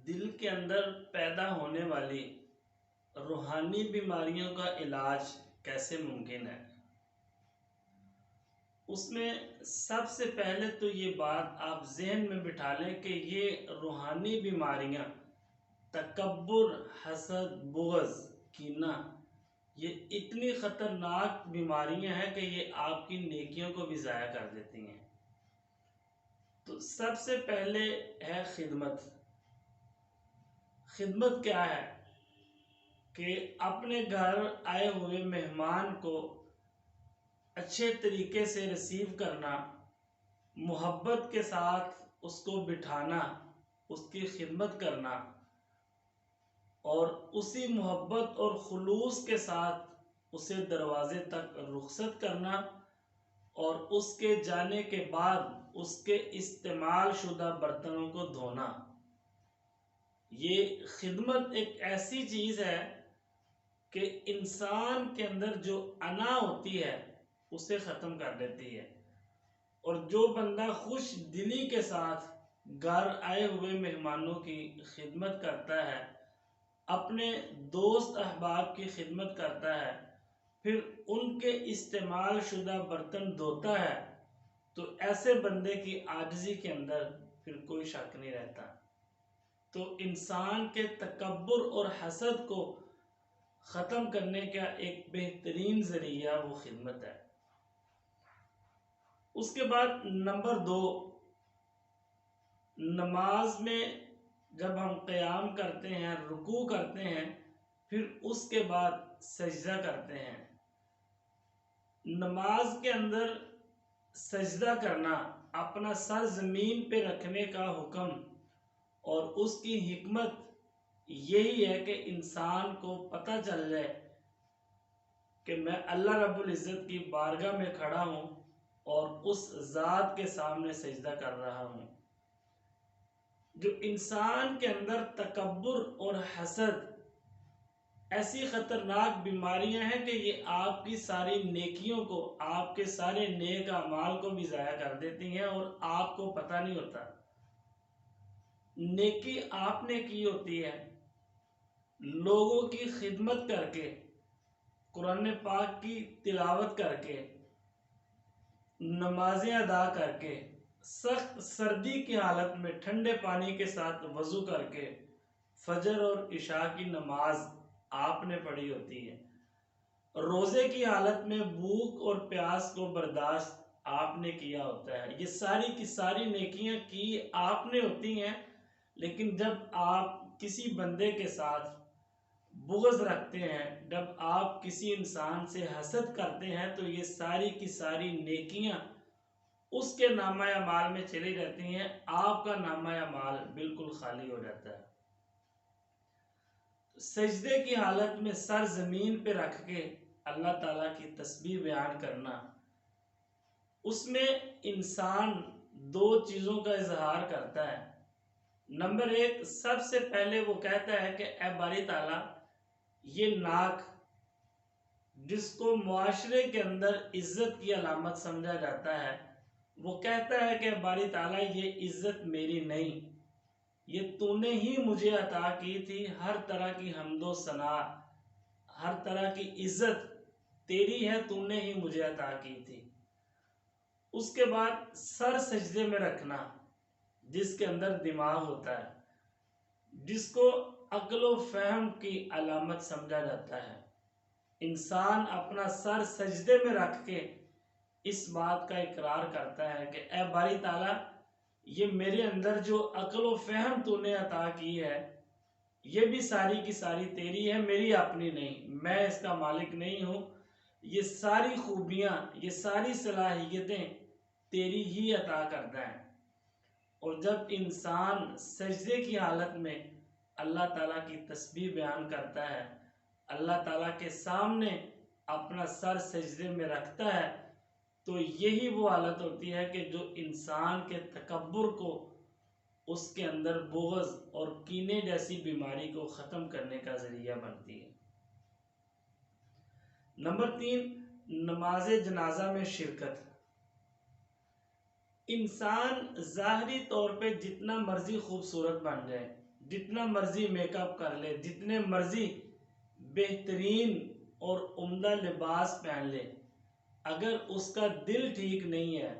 दिल के अंदर पैदा होने वाली रूहानी बीमारियों का इलाज कैसे मुमकिन है। उसमें सबसे पहले तो ये बात आप जहन में बिठा लें कि ये रूहानी बीमारियां तकब्बुर, हसद, बुग़्ज़, कीना, ये इतनी ख़तरनाक बीमारियां हैं कि ये आपकी नेकियों को भी ज़ाया कर देती हैं। तो सबसे पहले है खिदमत। खिदमत क्या है कि अपने घर आए हुए मेहमान को अच्छे तरीके से रिसीव करना, मोहब्बत के साथ उसको बिठाना, उसकी खिदमत करना और उसी मोहब्बत और खुलूस के साथ उसे दरवाजे तक रुखसत करना और उसके जाने के बाद उसके इस्तेमाल शुदा बर्तनों को धोना। ये खिदमत एक ऐसी चीज़ है कि इंसान के अंदर जो अना होती है उसे ख़त्म कर देती है। और जो बंदा खुश दिली के साथ घर आए हुए मेहमानों की खिदमत करता है, अपने दोस्त अहबाब की खिदमत करता है, फिर उनके इस्तेमाल शुदा बर्तन धोता है, तो ऐसे बंदे की आजिज़ी के अंदर फिर कोई शक नहीं रहता। तो इंसान के तकब्बुर और हसद को ख़त्म करने का एक बेहतरीन ज़रिया वो खिदमत है। उसके बाद नंबर 2, नमाज में जब हम क़याम करते हैं, रुकू करते हैं, फिर उसके बाद सजदा करते हैं। नमाज के अंदर सजदा करना, अपना सर ज़मीन पे रखने का हुक्म और उसकी हिकमत यही है कि इंसान को पता चल जाए कि मैं अल्लाह रब्बुल इज़्ज़त की बारगाह में खड़ा हूँ और उस ज़ात के सामने सजदा कर रहा हूँ। जो इंसान के अंदर तकब्बुर और हसद ऐसी ख़तरनाक बीमारियां हैं कि ये आपकी सारी नेकियों को, आपके सारे नेक अमाल को भी ज़ाया कर देती हैं और आपको पता नहीं होता। नेकी आपने की होती है लोगों की खिदमत करके, कुरान पाक की तिलावत करके, नमाजें अदा करके, सख्त सर्दी की हालत में ठंडे पानी के साथ वज़ू करके फजर और इशा की नमाज आपने पढ़ी होती है। रोज़े की हालत में भूख और प्यास को बर्दाश्त आपने किया होता है। ये सारी की सारी नेकियां की आपने होती हैं, लेकिन जब आप किसी बंदे के साथ बुग़्ज़ रखते हैं, जब आप किसी इंसान से हसद करते हैं, तो ये सारी की सारी नेकियां उसके नामा अमाल में चली रहती हैं, आपका नामा अमाल बिल्कुल खाली हो जाता है। सजदे की हालत में सर ज़मीन पे रख के अल्लाह ताला की तस्बीह बयान करना, उसमें इंसान 2 चीज़ों का इजहार करता है। नंबर 1, सबसे पहले वो कहता है कि ए बारी ताला, ये नाक जिसको मुआशरे के अंदर इज्जत की अलामत समझा जाता है, वो कहता है कि बारी ताला ये इज्जत मेरी नहीं, ये तूने ही मुझे अता की थी। हर तरह की हम्दो सना, हर तरह की इज्जत तेरी है, तूने ही मुझे अता की थी। उसके बाद सर सजदे में रखना, जिसके अंदर दिमाग होता है, जिसको अक्ल व फहम की अलामत समझा जाता है, इंसान अपना सर सजदे में रख के इस बात का इकरार करता है कि ए बारी ताला, ये मेरे अंदर जो अक्ल व फहम तूने अता की है, ये भी सारी की सारी तेरी है, मेरी अपनी नहीं। मैं इसका मालिक नहीं हूँ। ये सारी खूबियाँ, ये सारी सलाहियतें तेरी ही अता करता है। और जब इंसान सजदे की हालत में अल्लाह ताला की तस्बीह बयान करता है, अल्लाह ताला के सामने अपना सर सजदे में रखता है, तो यही वो हालत होती है कि जो इंसान के तकब्बुर को, उसके अंदर बुग़्ज़ और कीने जैसी बीमारी को ख़त्म करने का ज़रिया बनती है। नंबर 3, नमाज जनाजा में शिरकत। इंसान ज़ाहरी तौर पे जितना मर्जी खूबसूरत बन जाए, जितना मर्जी मेकअप कर ले, जितने मर्जी बेहतरीन और उम्दा लिबास पहन ले, अगर उसका दिल ठीक नहीं है,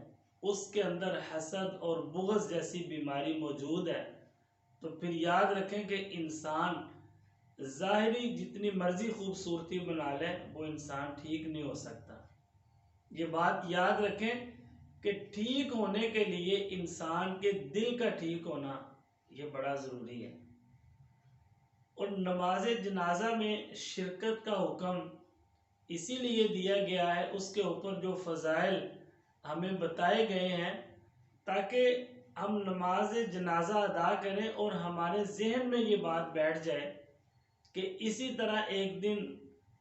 उसके अंदर हसद और बुग़्ज़ जैसी बीमारी मौजूद है, तो फिर याद रखें कि इंसान ज़ाहिरी जितनी मर्जी खूबसूरती बना ले, वो इंसान ठीक नहीं हो सकता। ये बात याद रखें कि ठीक होने के लिए इंसान के दिल का ठीक होना ये बड़ा ज़रूरी है। और नमाज जनाजा में शिरकत का हुक्म इसीलिए दिया गया है, उसके ऊपर जो फ़ज़ाइल हमें बताए गए हैं, ताकि हम नमाज जनाजा अदा करें और हमारे जहन में ये बात बैठ जाए कि इसी तरह एक दिन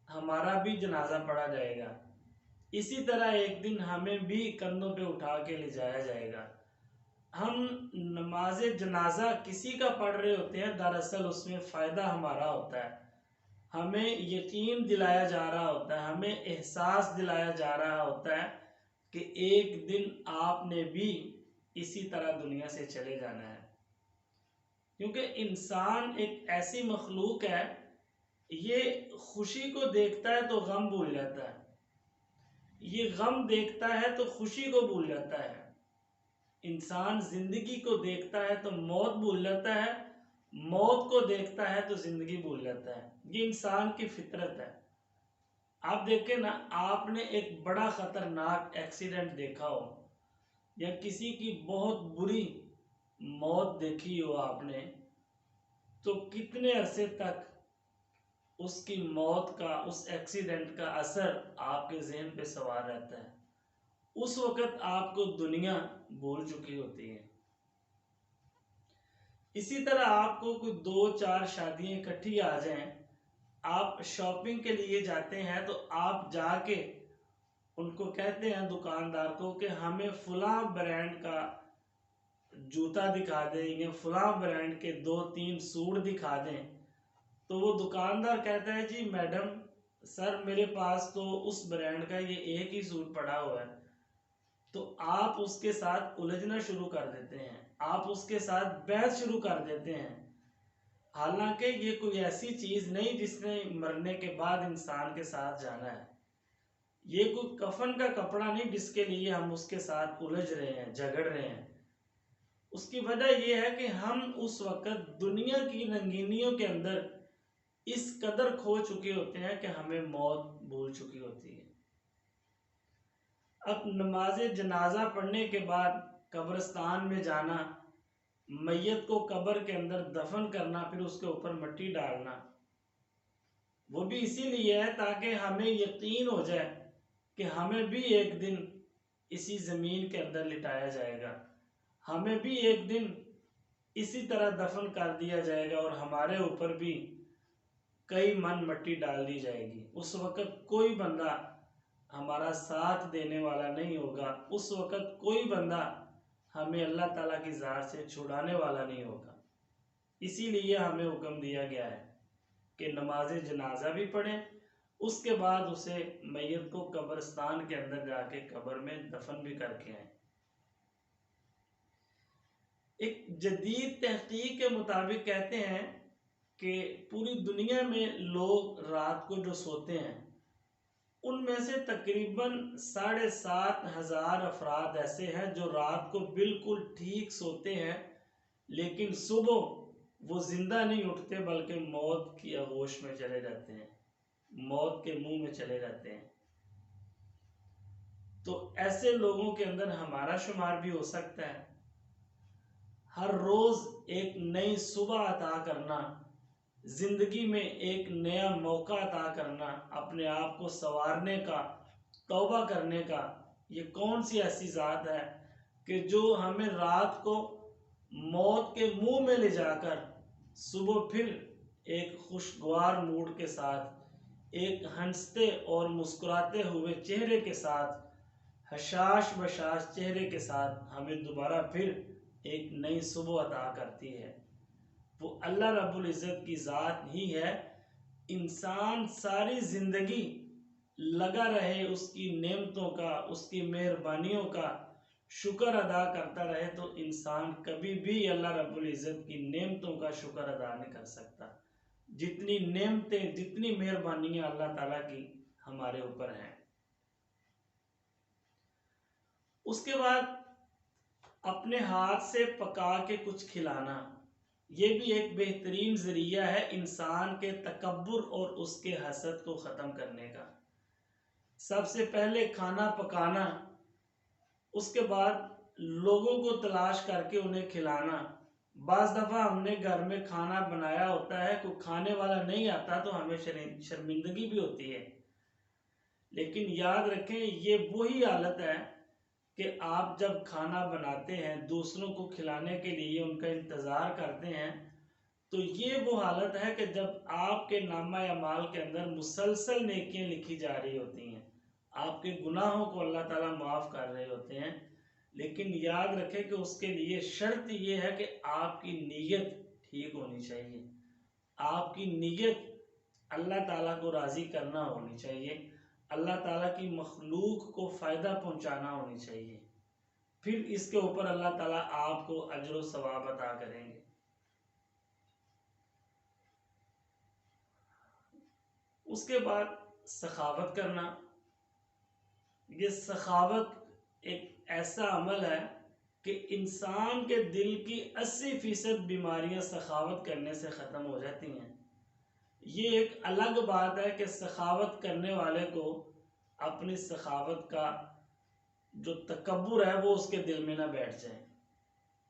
हमारा भी जनाजा पढ़ा जाएगा, इसी तरह एक दिन हमें भी कंधों पे उठा के ले जाया जाएगा। हम नमाज जनाजा किसी का पढ़ रहे होते हैं, दरअसल उसमें फ़ायदा हमारा होता है, हमें यकीन दिलाया जा रहा होता है, हमें एहसास दिलाया जा रहा होता है कि एक दिन आपने भी इसी तरह दुनिया से चले जाना है। क्योंकि इंसान एक ऐसी मखलूक है, ये खुशी को देखता है तो गम भूल जाता है, ये गम देखता है तो खुशी को भूल जाता है। इंसान जिंदगी को देखता है तो मौत भूल जाता है, मौत को देखता है तो जिंदगी भूल जाता है। ये इंसान की फितरत है। आप देखें ना, आपने एक बड़ा खतरनाक एक्सीडेंट देखा हो या किसी की बहुत बुरी मौत देखी हो आपने, तो कितने अरसे तक उसकी मौत का, उस एक्सीडेंट का असर आपके जहन पे सवार रहता है। उस वक़्त आपको दुनिया भूल चुकी होती है। इसी तरह आपको कोई 2-4 शादियां इकट्ठी आ जाएं, आप शॉपिंग के लिए जाते हैं, तो आप जाके उनको कहते हैं दुकानदार को कि हमें फलां ब्रांड का जूता दिखा दें या फलां ब्रांड के 2-3 सूट दिखा दें, तो वो दुकानदार कहता है जी मैडम सर मेरे पास तो उस ब्रांड का ये एक ही सूट पड़ा हुआ है। तो आप उसके साथ उलझना शुरू कर देते हैं, आप उसके साथ बहस शुरू कर देते हैं। हालांकि ये कोई ऐसी चीज़ नहीं जिसने मरने के बाद इंसान के साथ जाना है, ये कोई कफन का कपड़ा नहीं जिसके लिए हम उसके साथ उलझ रहे हैं, झगड़ रहे हैं। उसकी वजह यह है कि हम उस वक़्त दुनिया की रंगीनियों के अंदर इस कदर खो चुके होते हैं कि हमें मौत भूल चुकी होती है। अब नमाज जनाजा पढ़ने के बाद कब्रिस्तान में जाना, मैयत को कब्र के अंदर दफन करना, फिर उसके ऊपर मिट्टी डालना, वो भी इसीलिए है ताकि हमें यकीन हो जाए कि हमें भी एक दिन इसी ज़मीन के अंदर लिटाया जाएगा, हमें भी एक दिन इसी तरह दफन कर दिया जाएगा और हमारे ऊपर भी कई मन मिट्टी डाल दी जाएगी। उस वक़्त कोई बंदा हमारा साथ देने वाला नहीं होगा, उस वक़्त कोई बंदा हमें अल्लाह ताला की ज़ात से छुड़ाने वाला नहीं होगा। इसीलिए हमें हुक्म दिया गया है कि नमाज जनाजा भी पढ़ें, उसके बाद उसे मैयत को कब्रिस्तान के अंदर जाके कब्र में दफन भी करके आए। एक जदीद तहकीक के मुताबिक कहते हैं कि पूरी दुनिया में लोग रात को जो सोते हैं, उनमें से तकरीबन 7,500 अफराद ऐसे हैं जो रात को बिल्कुल ठीक सोते हैं, लेकिन सुबह वो जिंदा नहीं उठते बल्कि मौत की आगोश में चले जाते हैं, मौत के मुंह में चले जाते हैं। तो ऐसे लोगों के अंदर हमारा शुमार भी हो सकता है। हर रोज एक नई सुबह अता करना, जिंदगी में एक नया मौका अता करना, अपने आप को संवारने का, तौबा करने का, ये कौन सी ऐसी ज़ात है कि जो हमें रात को मौत के मुंह में ले जाकर सुबह फिर एक खुशगवार मूड के साथ, एक हंसते और मुस्कुराते हुए चेहरे के साथ, हशाश बशाश चेहरे के साथ हमें दोबारा फिर एक नई सुबह अता करती है। वो अल्लाह रब्बुल इज़्ज़त की ज़ात ही है। इंसान सारी ज़िंदगी लगा रहे उसकी नेमतों का, उसकी मेहरबानियों का शुक्र अदा करता रहे तो इंसान कभी भी अल्लाह रब्बुल इज़्ज़त की नेमतों का शुक्र अदा नहीं कर सकता। जितनी नेमतें, जितनी मेहरबानियां अल्लाह ताला की हमारे ऊपर हैं। उसके बाद अपने हाथ से पका के कुछ खिलाना, ये भी एक बेहतरीन ज़रिया है इंसान के तकब्बुर और उसके हसद को ख़त्म करने का। सबसे पहले खाना पकाना, उसके बाद लोगों को तलाश करके उन्हें खिलाना। बाज़ दफ़ा हमने घर में खाना बनाया होता है, कोई खाने वाला नहीं आता तो हमें शर्मिंदगी भी होती है। लेकिन याद रखें, ये वही हालत है कि आप जब खाना बनाते हैं, दूसरों को खिलाने के लिए उनका इंतज़ार करते हैं, तो ये वो हालत है कि जब आपके नामा अमाल के अंदर मुसलसल नेकियां लिखी जा रही होती हैं, आपके गुनाहों को अल्लाह ताला माफ़ कर रहे होते हैं। लेकिन याद रखें कि उसके लिए शर्त ये है कि आपकी नीयत ठीक होनी चाहिए। आपकी नीयत अल्लाह ताला को राज़ी करना होनी चाहिए, अल्लाह ताला की मखलूक को फ़ायदा पहुंचाना होनी चाहिए। फिर इसके ऊपर अल्लाह ताला आपको अजर व सवाब अता करेंगे। उसके बाद सखावत करना, ये सखावत एक ऐसा अमल है कि इंसान के दिल की 80% बीमारियां सखावत करने से ख़त्म हो जाती हैं। ये एक अलग बात है कि सखावत करने वाले को अपनी सखावत का जो तकब्बुर है वो उसके दिल में ना बैठ जाए।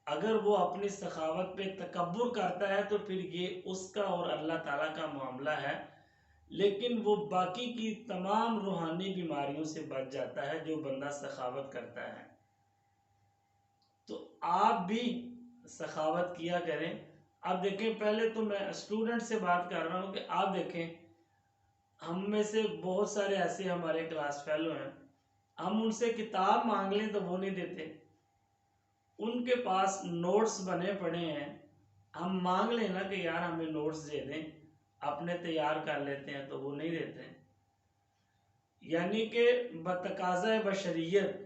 अगर वो अपनी सखावत पे तकब्बुर करता है तो फिर ये उसका और अल्लाह ताला का मामला है, लेकिन वो बाकी की तमाम रूहानी बीमारियों से बच जाता है जो बंदा सखावत करता है। तो आप भी सखावत किया करें। अब देखें, पहले तो मैं स्टूडेंट से बात कर रहा हूँ कि आप देखें, हम में से बहुत सारे ऐसे हमारे क्लास फेलो हैं, हम उनसे किताब मांग लें तो वो नहीं देते। उनके पास नोट्स बने पड़े हैं, हम मांग लेना कि यार हमें नोट्स दे दें, अपने तैयार कर लेते हैं तो वो नहीं देते। यानी कि बतकाज़ा बशरियत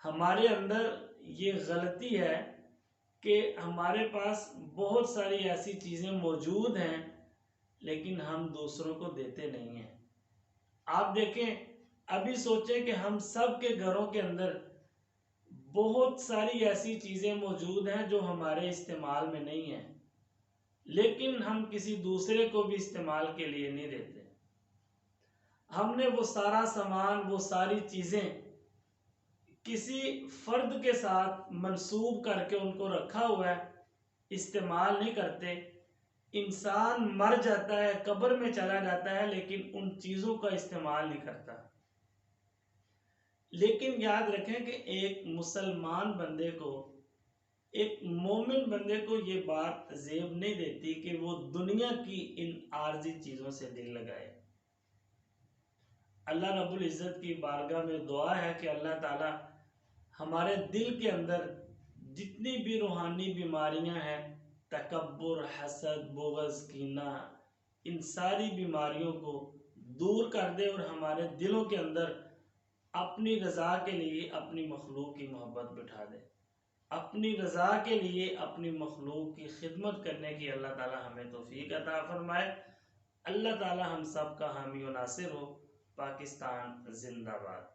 हमारे अंदर ये गलती है कि हमारे पास बहुत सारी ऐसी चीज़ें मौजूद हैं लेकिन हम दूसरों को देते नहीं हैं। आप देखें, अभी सोचें कि हम सब के घरों के अंदर बहुत सारी ऐसी चीज़ें मौजूद हैं जो हमारे इस्तेमाल में नहीं हैं, लेकिन हम किसी दूसरे को भी इस्तेमाल के लिए नहीं देते। हमने वो सारा सामान, वो सारी चीज़ें किसी फर्द के साथ मंसूब करके उनको रखा हुआ है, इस्तेमाल नहीं करते। इंसान मर जाता है, कब्र में चला जाता है, लेकिन उन चीज़ों का इस्तेमाल नहीं करता। लेकिन याद रखें कि एक मुसलमान बंदे को, एक मोमिन बंदे को ये बात ज़ेब नहीं देती कि वो दुनिया की इन आर्जी चीज़ों से दिल लगाए। अल्लाह रब्बुल इज़्ज़त की बारगाह में दुआ है कि अल्लाह ताला हमारे दिल के अंदर जितनी भी रूहानी बीमारियां हैं, तकब्बुर, हसद, बुग़्ज़, कीना, इन सारी बीमारियों को दूर कर दे और हमारे दिलों के अंदर अपनी रज़ा के लिए अपनी मखलूक की मोहब्बत बिठा दे। अपनी रज़ा के लिए अपनी मखलूक की खिदमत करने की अल्लाह ताला हमें तौफीक अता फरमाए। अल्लाह ताला हम सब का हामी व नासिर हो। पाकिस्तान जिंदाबाद।